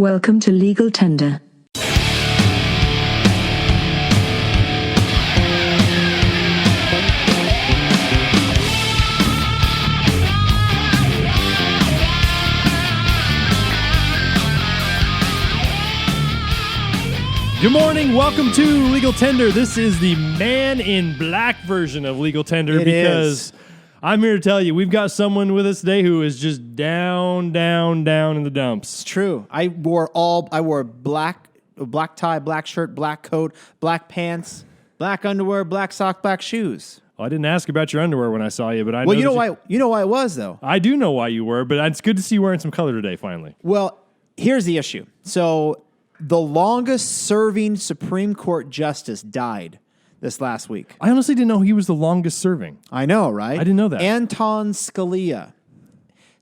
Welcome to Legal Tender. Good morning. Welcome to Legal Tender. This is the Man in Black version of Legal Tender because I'm here to tell you we've got someone with us today who is just down in the dumps. It's true. I wore black tie, black shirt, black coat, black pants, black underwear, black sock, black shoes. Well, I didn't ask about your underwear when I saw you, but I Well, you know why it was though. I do know why you were, but it's good to see you wearing some color today finally. Well, here's the issue. So the longest serving Supreme Court justice died this last week. I honestly didn't know he was the longest serving. I know, right? I didn't know that. Anton Scalia.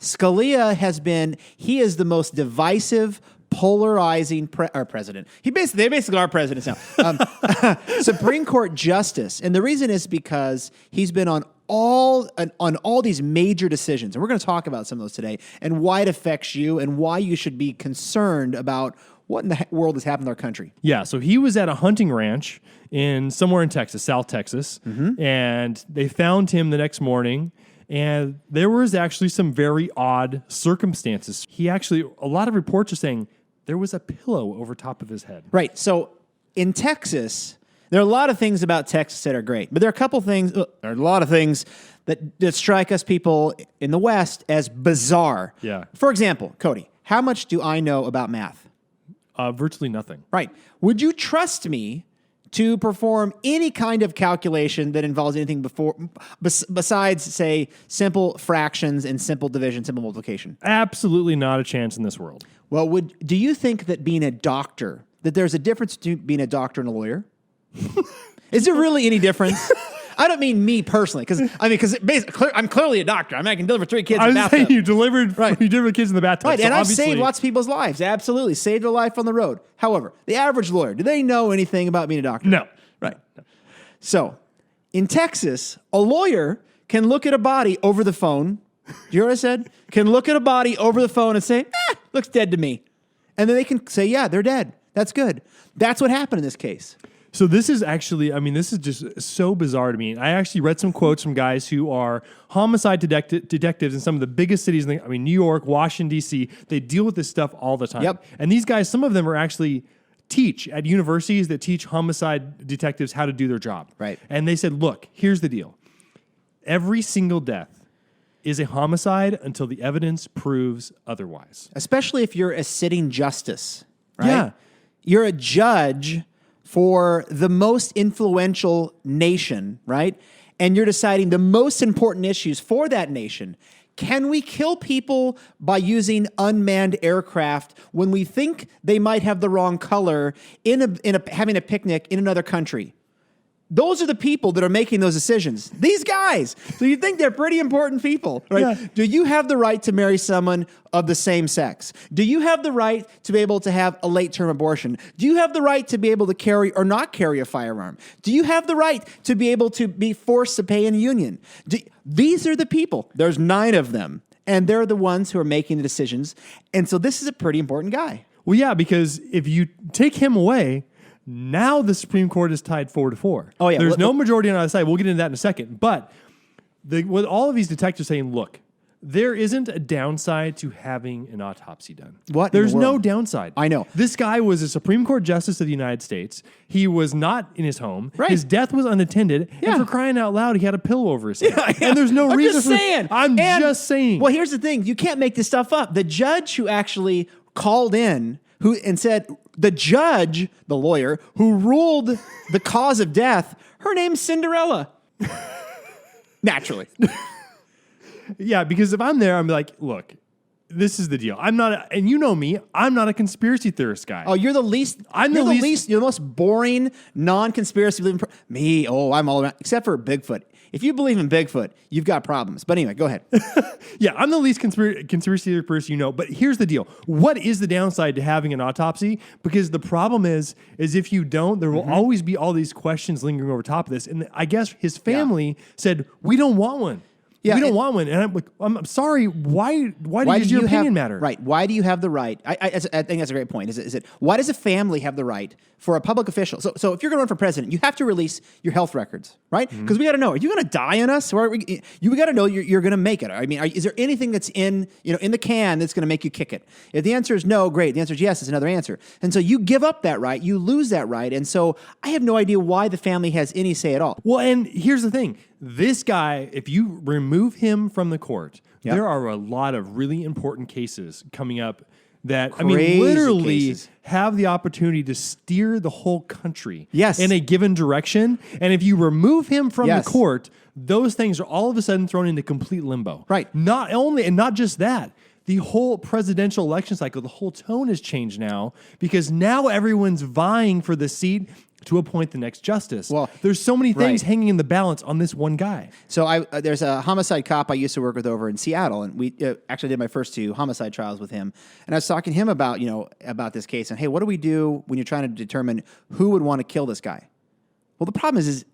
Scalia he is the most divisive, polarizing president. They basically are presidents now. Supreme Court justice. And the reason is because he's been on all these major decisions. And we're going to talk about some of those today and why it affects you and why you should be concerned about what in the world has happened to our country. Yeah, so he was at a hunting ranch somewhere in Texas, South Texas, and they found him the next morning, and there was actually some very odd circumstances. A lot of reports are saying there was a pillow over top of his head. Right, so in Texas, there are a lot of things about Texas that are great, but there are a lot of things that strike us people in the West as bizarre. Yeah. For example, Cody, how much do I know about math? Virtually nothing. Right. Would you trust me to perform any kind of calculation that involves anything besides, say, simple fractions and simple division, simple multiplication? Absolutely not a chance in this world. Well, do you think that being a doctor, that there's a difference between being a doctor and a lawyer? Is there really any difference? I don't mean me personally, because I'm clearly a doctor. I can deliver 3 kids in the bathtub. I was saying you delivered kids in the bathtub. Right, so and I've saved lots of people's lives. Absolutely, saved their life on the road. However, the average lawyer, do they know anything about being a doctor? No. Right. So, in Texas, a lawyer can look at a body over the phone. Do you hear what I said? Can look at a body over the phone and say, looks dead to me. And then they can say, yeah, they're dead. That's good. That's what happened in this case. So this is actually, this is just so bizarre to me. I actually read some quotes from guys who are homicide detectives in some of the biggest cities, New York, Washington, D.C. They deal with this stuff all the time. Yep. And these guys, some of them are actually teach at universities that teach homicide detectives how to do their job. Right. And they said, look, here's the deal. Every single death is a homicide until the evidence proves otherwise. Especially if you're a sitting justice, right? Yeah. You're a judge for the most influential nation, right? And you're deciding the most important issues for that nation. Can we kill people by using unmanned aircraft when we think they might have the wrong color having a picnic in another country? Those are the people that are making those decisions. These guys. So you think they're pretty important people, right? Yeah. Do you have the right to marry someone of the same sex? Do you have the right to be able to have a late-term abortion? Do you have the right to be able to carry or not carry a firearm? Do you have the right to be able to be forced to pay in a union? These are the people. There's 9 of them, and they're the ones who are making the decisions. And so this is a pretty important guy. Well, yeah, because if you take him away, now the Supreme Court is tied 4-4. Oh, yeah. There's no majority on either side. We'll get into that in a second. But with all of these detectives saying, look, there isn't a downside to having an autopsy done. What? There's no downside. I know. This guy was a Supreme Court Justice of the United States. He was not in his home. Right. His death was unattended. Yeah. And for crying out loud, he had a pillow over his head. Yeah. And there's no reason just saying. I'm just saying. Well, here's the thing. You can't make this stuff up. The judge who actually called in and said, the judge, the lawyer, who ruled the cause of death, her name's Cinderella. Naturally. Yeah, because if I'm there, I'm like, look, this is the deal. And you know me, I'm not a conspiracy theorist guy. Oh, you're the least. You're the most boring, non-conspiracy believing. Me, I'm all around, except for Bigfoot. If you believe in Bigfoot, you've got problems. But anyway, go ahead. Yeah, I'm the least conspiracy theory person you know. But here's the deal. What is the downside to having an autopsy? Because the problem is if you don't, there will always be all these questions lingering over top of this. And I guess his family said, we don't want one. Yeah, we don't want one. And I'm like, I'm sorry. Why does your opinion matter? Right. Why do you have the right? I think that's a great point. Is it why does a family have the right for a public official? So if you're going to run for president, you have to release your health records, right? Because we got to know, are you going to die on us? Or you got to know you're going to make it. I mean, is there anything that's in the can that's going to make you kick it? If the answer is no, great. The answer is yes, it's another answer. And so you give up that right, you lose that right. And so I have no idea why the family has any say at all. Well, and here's the thing. This guy, if you remove him from the court, Yep. there are a lot of really important cases coming up that, Crazy literally cases. have the opportunity to steer the whole country Yes. in a given direction. And if you remove him from Yes. the court, those things are all of a sudden thrown into complete limbo. Right. Not only, and not just that, the whole presidential election cycle, the whole tone has changed now because now everyone's vying for the seat to appoint the next justice. Well, there's so many things right. hanging in the balance on this one guy. So there's a homicide cop I used to work with over in Seattle, and we actually did my first 2 homicide trials with him. And I was talking to him about this case, and hey, what do we do when you're trying to determine who would want to kill this guy? Well, the problem is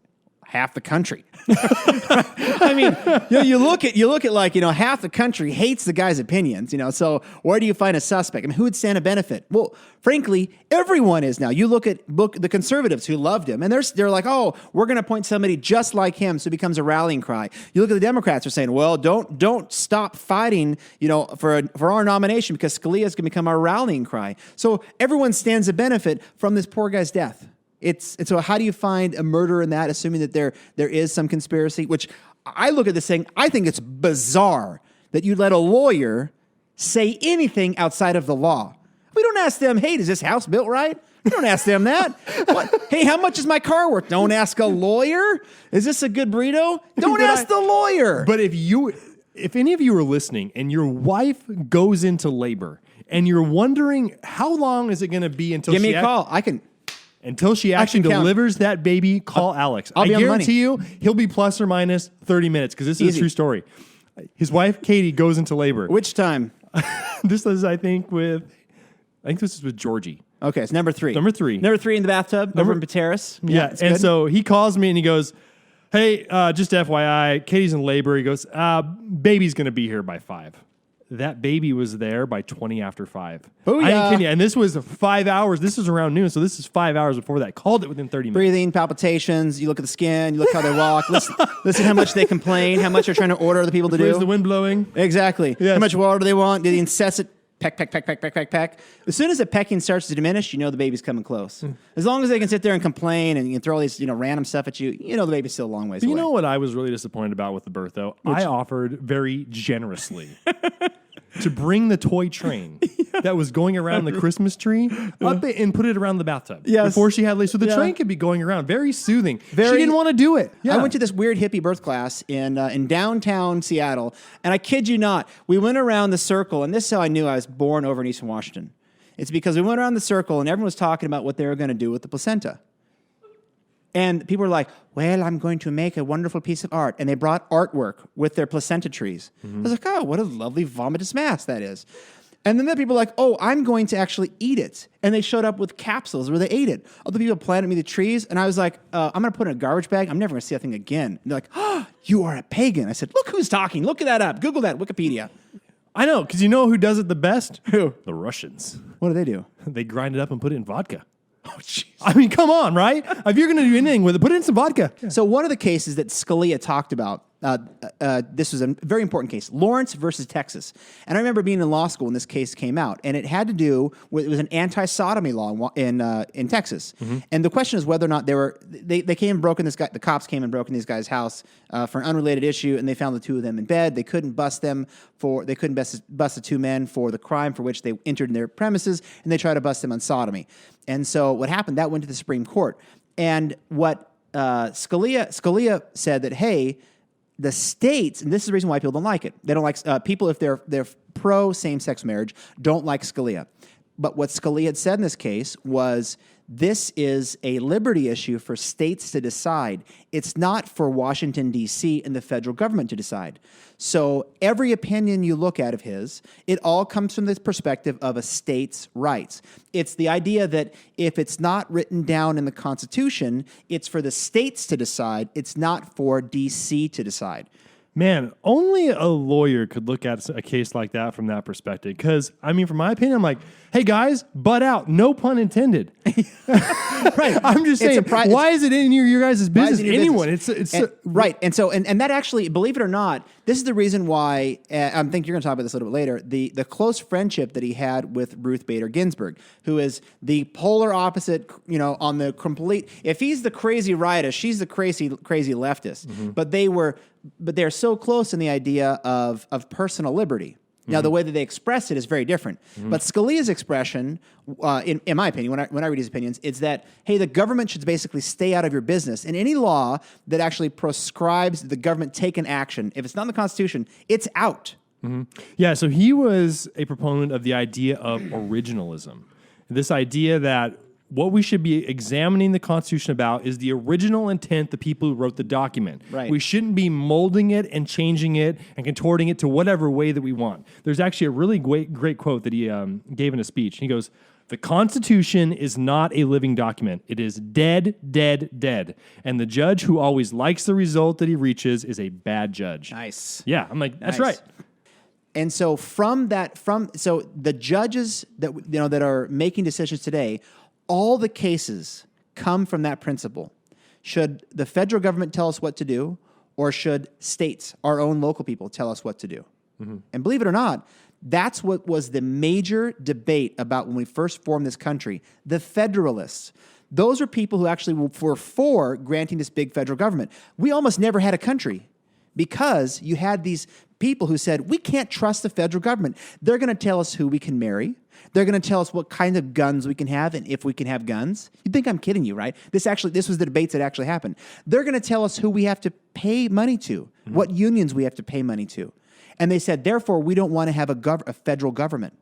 half the country. I mean, you look at like, half the country hates the guy's opinions, so where do you find a suspect? I mean, who would stand to benefit? Well, frankly, everyone is now. You look at the conservatives who loved him, and they're like, oh, we're going to appoint somebody just like him, so it becomes a rallying cry. You look at the Democrats, they're saying, well, don't stop fighting, for our nomination because Scalia is going to become our rallying cry. So everyone stands to benefit from this poor guy's death. So how do you find a murder in that, assuming that there is some conspiracy, which I look at this thing, I think it's bizarre that you let a lawyer say anything outside of the law. We don't ask them, hey, is this house built right? We don't ask them that. What? Hey, how much is my car worth? Don't ask a lawyer. Is this a good burrito? Don't ask the lawyer. But if any of you are listening and your wife goes into labor and you're wondering how long is it going to be until Give me a call. Until she actually delivers that baby, call Alex. I'll be on the money. guarantee you he'll be plus or minus 30 minutes because this is Easy. a true story. His wife, Katie, goes into labor. Which time? This is, I think this is with Georgie. Okay, it's number 3. Number 3. Number 3 in the bathtub, over in Pateras. Yeah, that's and good. so he calls me and he goes, hey, just FYI, Katie's in labor. He goes, baby's going to be here by 5. That baby was there by 20 after 5. Booyah. I ain't kidding you. And this was 5 hours. This was around noon, so this is 5 hours before that. Called it within 30 minutes. Breathing, palpitations, you look at the skin, you look how they walk, listen how much they complain, how much they're trying to order other people to Where's do. the wind blowing? Exactly. Yes. How much water do they want? Do the incessant peck, peck, peck, peck, peck, peck, peck. As soon as the pecking starts to diminish, you know the baby's coming close. As long as they can sit there and complain and you can throw all these random stuff at you, the baby's still a long ways away. You know what I was really disappointed about with the birth, though? I offered very generously to bring the toy train that was going around the Christmas tree up it and put it around the bathtub before she had labor. So the train could be going around. Very soothing. She didn't want to do it. I went to this weird hippie birth class in downtown Seattle, and I kid you not, we went around the circle, and this is how I knew I was born over in Eastern Washington. It's because we went around the circle, and everyone was talking about what they were going to do with the placenta. And people were like, well, I'm going to make a wonderful piece of art. And they brought artwork with their placenta trees. I was like, oh, what a lovely vomitous mass that is. And then the people were like, oh, I'm going to actually eat it. And they showed up with capsules where they ate it. Other people planted me the trees. And I was like, I'm going to put it in a garbage bag. I'm never going to see that thing again. And they're like, oh, you are a pagan. I said, look who's talking. Look that up. Google that, Wikipedia. I know, because you know who does it the best? Who? The Russians. What do they do? They grind it up and put it in vodka. Oh, jeez. I mean, come on, right? If you're going to do anything with it, put it in some vodka. So one of the cases that Scalia talked about, this was a very important case, Lawrence versus Texas. And I remember being in law school when this case came out, and it had to do with, it was an anti-sodomy law in Texas. And the question is whether or not they came and broke in this guy, the cops came and broke in this guy's house for an unrelated issue, and they found the 2 of them in bed. They couldn't bust the 2 men for the crime for which they entered in their premises, and they tried to bust them on sodomy. And so what happened, that went to the Supreme Court. And what Scalia said that, hey, the states, and this is the reason why people don't like it. They don't like people, if they're pro same-sex marriage, don't like Scalia. But what Scalia had said in this case was, this is a liberty issue for states to decide. It's not for Washington, D.C. and the federal government to decide. So every opinion you look at of his, it all comes from this perspective of a state's rights. It's the idea that if it's not written down in the Constitution, it's for the states to decide. It's not for D.C. to decide. Man, only a lawyer could look at a case like that from that perspective. Because, I mean, from my opinion, I'm like, hey, guys, butt out. No pun intended. Right. I'm just saying, why is it in your guys' business? Anyone. Business? Right. And so, and that actually, believe it or not, this is the reason why, I think you're going to talk about this a little bit later, the close friendship that he had with Ruth Bader Ginsburg, who is the polar opposite, on the complete, if he's the crazy rightist, she's the crazy leftist. Mm-hmm. But they're so close in the idea of personal liberty. Now, the way that they express it is very different. Mm-hmm. But Scalia's expression, in my opinion, when I read his opinions, is that, hey, the government should basically stay out of your business. And any law that actually proscribes the government take an action, if it's not in the Constitution, it's out. Mm-hmm. Yeah, so he was a proponent of the idea of originalism. This idea that what we should be examining the Constitution about is the original intent, the people who wrote the document. Right. We shouldn't be molding it and changing it and contorting it to whatever way that we want. There's actually a really great quote that he gave in a speech. He goes, "The Constitution is not a living document. It is dead, dead, dead. And the judge who always likes the result that he reaches is a bad judge." Nice. Yeah, I'm like, that's right. And so so the judges that are making decisions today, all the cases come from that principle. Should the federal government tell us what to do, or should states, our own local people, tell us what to do? Mm-hmm. And believe it or not, that's what was the major debate about when we first formed this country. The Federalists, those are people who actually were for granting this big federal government. We almost never had a country because you had these people who said, we can't trust the federal government. They're going to tell us who we can marry. They're going to tell us what kind of guns we can have and if we can have guns. You'd think I'm kidding you, right? This was the debates that actually happened. They're going to tell us who we have to pay money to, what unions we have to pay money to. And they said, therefore, we don't want to have a federal government.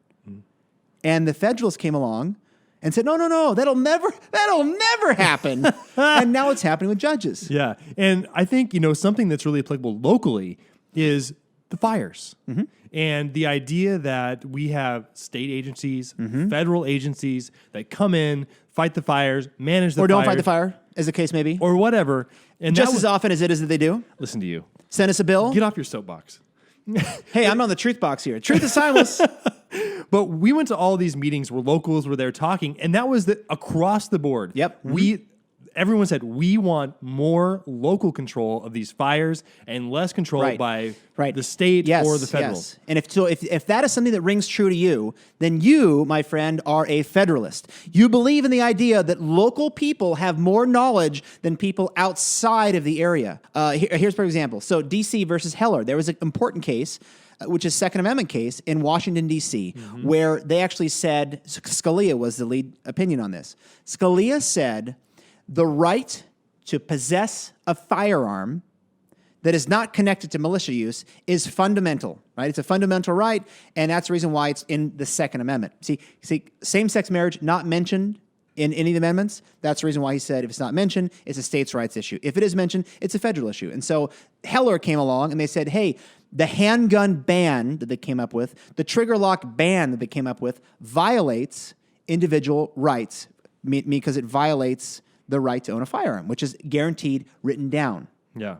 And the Federalists came along and said, no, that'll never happen. And now it's happening with judges. Yeah. And I think, something that's really applicable locally is the fires. Mm-hmm. And the idea that we have state agencies, federal agencies that come in, fight the fires, manage the fires. Or don't fight the fire, as the case may be. Or whatever. And just as often as it is that they do. Listen to you. Send us a bill. Get off your soapbox. Hey, I'm on the truth box here. Truth is timeless. But we went to all these meetings where locals were there talking, and that was across the board. Yep. Everyone said, we want more local control of these fires and less control by the state or the federal. Yes. And if that is something that rings true to you, then you, my friend, are a federalist. You believe in the idea that local people have more knowledge than people outside of the area. Here's for example. So D.C. versus Heller. There was an important case, which is Second Amendment case in Washington, D.C., where they actually said, Scalia was the lead opinion on this. Scalia said, the right to possess a firearm that is not connected to militia use is fundamental, right? It's a fundamental right, and that's the reason why it's in the Second Amendment. See, same-sex marriage not mentioned in any of the amendments. That's the reason why he said if it's not mentioned, it's a states' rights issue. If it is mentioned, it's a federal issue. And so Heller came along, and they said, hey, the handgun ban that they came up with, the trigger lock ban that they came up with, violates individual rights because it violates the right to own a firearm, which is guaranteed, written down. Yeah.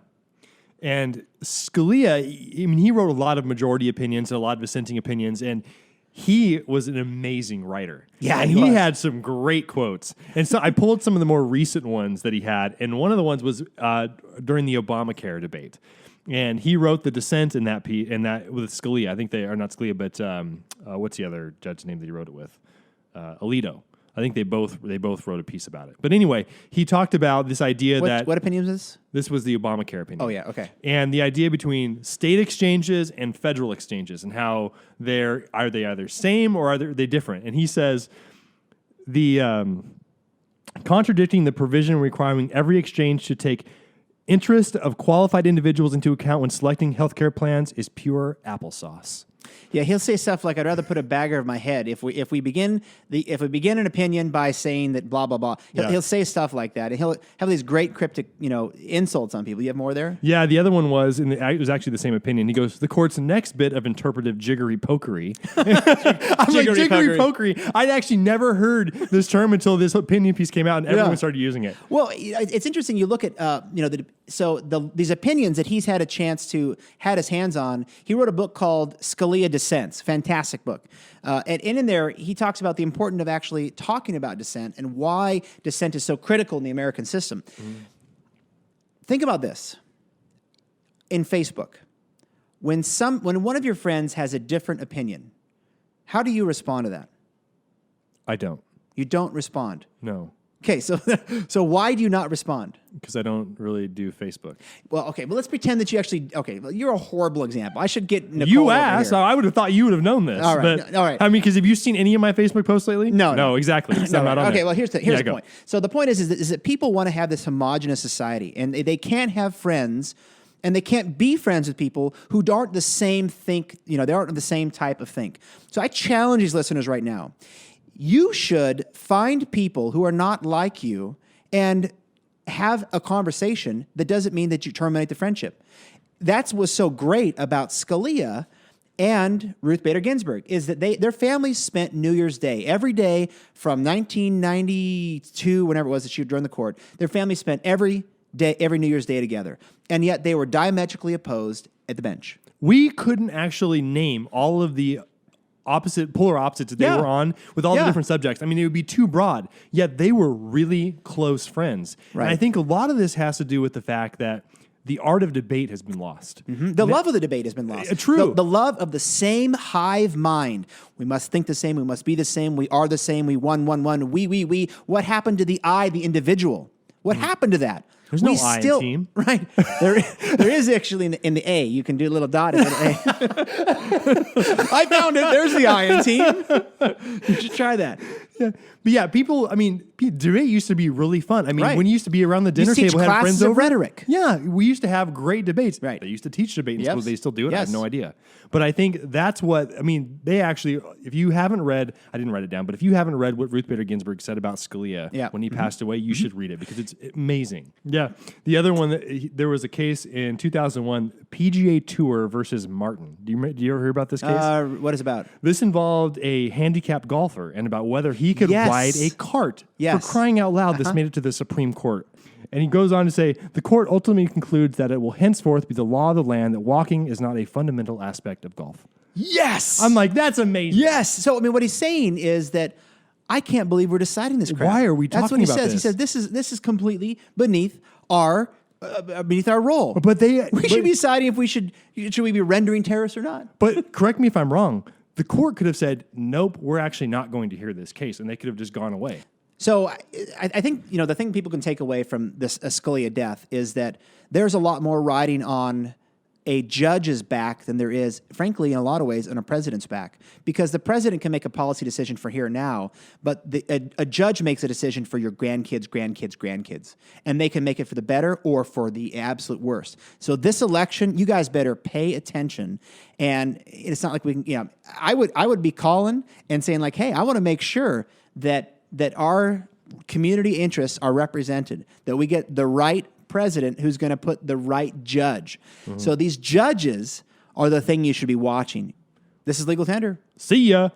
And Scalia, he wrote a lot of majority opinions and a lot of dissenting opinions, and he was an amazing writer. Yeah, and he had some great quotes. And so I pulled some of the more recent ones that he had, and one of the ones was during the Obamacare debate. And he wrote the dissent in that with Scalia. I think they are not Scalia, but what's the other judge's name that he wrote it with? Alito. I think they both wrote a piece about it. But anyway, he talked about this idea what opinion was this? This was the Obamacare opinion. Oh, yeah, okay. And the idea between state exchanges and federal exchanges and how are they either same or are they different? And he says contradicting the provision requiring every exchange to take interest of qualified individuals into account when selecting healthcare plans is pure applesauce. Yeah, he'll say stuff like, "I'd rather put a bagger of my head." If we begin an opinion by saying that blah blah blah, he'll say stuff like that, and he'll have these great cryptic insults on people. You have more there? Yeah, the other one was, it was actually the same opinion. He goes, "The court's next bit of interpretive jiggery-pokery." I'm like, jiggery-pokery. I'd actually never heard this term until this opinion piece came out, and everyone started using it. Well, it's interesting. You look at these opinions that he's had a chance to had his hands on. He wrote a book called Scalia Dissents, fantastic book. And in there, he talks about the importance of actually talking about dissent and why dissent is so critical in the American system. Think about this. In Facebook, when one of your friends has a different opinion, how do you respond to that? I don't. You don't respond. No. Okay, so why do you not respond? Because I don't really do Facebook. Well, okay, but let's pretend that you actually. Okay, well, you're a horrible example. I should get Nicole. You asked. I would have thought you would have known this. All right, but, all right. I mean, because have you seen any of my Facebook posts lately? No, exactly. It's not on okay, there. well, here's the point. So the point is that people want to have this homogenous society, and they can't have friends, and they can't be friends with people who aren't the same they aren't the same type of think. So I challenge these listeners right now. You should find people who are not like you and have a conversation. That doesn't mean that you terminate the friendship. That's what's so great about Scalia and Ruth Bader Ginsburg is that their families spent New Year's Day every day from 1992, whenever it was that she would join the court. Their families spent every New Year's Day together, and yet they were diametrically opposed at the bench. We couldn't actually name all of the polar opposites that they were on with all the different subjects. I mean, it would be too broad, yet they were really close friends. Right. And I think a lot of this has to do with the fact that the art of debate has been lost. Mm-hmm. The love of the debate has been lost. True. The love of the same hive mind. We must think the same. We must be the same. We are the same. We one. We. What happened to the I, the individual? What happened to that? There's no I in team. Right. There is actually in the A. You can do a little dot in the A. I found it. There's the I in team. You should try that. Yeah. But yeah, debate used to be really fun. I mean, when you used to be around the dinner table, had friends over. Rhetoric. Yeah, we used to have great debates. Right. They used to teach debate in school. They still do it. Yes. I have no idea. But I think that's they actually, if you haven't read, I didn't write it down, but if you haven't read what Ruth Bader Ginsburg said about Scalia when he passed away, you should read it because it's amazing. Yeah. The other one, there was a case in 2001, PGA Tour versus Martin. Do you ever hear about this case? What is it about? This involved a handicapped golfer and about whether he could ride a cart. For crying out loud, this made it to the Supreme Court. And he goes on to say, the court ultimately concludes that it will henceforth be the law of the land that walking is not a fundamental aspect of golf. Yes! I'm like, that's amazing. Yes! So, I mean, what he's saying is that I can't believe we're deciding this crap. Why are we talking about this? That's what he says. He says this is completely beneath our role. But we should be deciding if should we be rendering terrorists or not. But correct me if I'm wrong. The court could have said, nope, we're actually not going to hear this case, and they could have just gone away. So I think the thing people can take away from this Scalia death is that there's a lot more riding on a judge's back than there is, frankly, in a lot of ways, on a president's back. Because the president can make a policy decision for here and now, but a judge makes a decision for your grandkids. And they can make it for the better or for the absolute worst. So this election, you guys better pay attention. And it's not like we can, I would be calling and saying like, hey, I want to make sure that our community interests are represented, that we get the right president who's going to put the right judge. Mm-hmm. So these judges are the thing you should be watching. This is Legal Tender. See ya.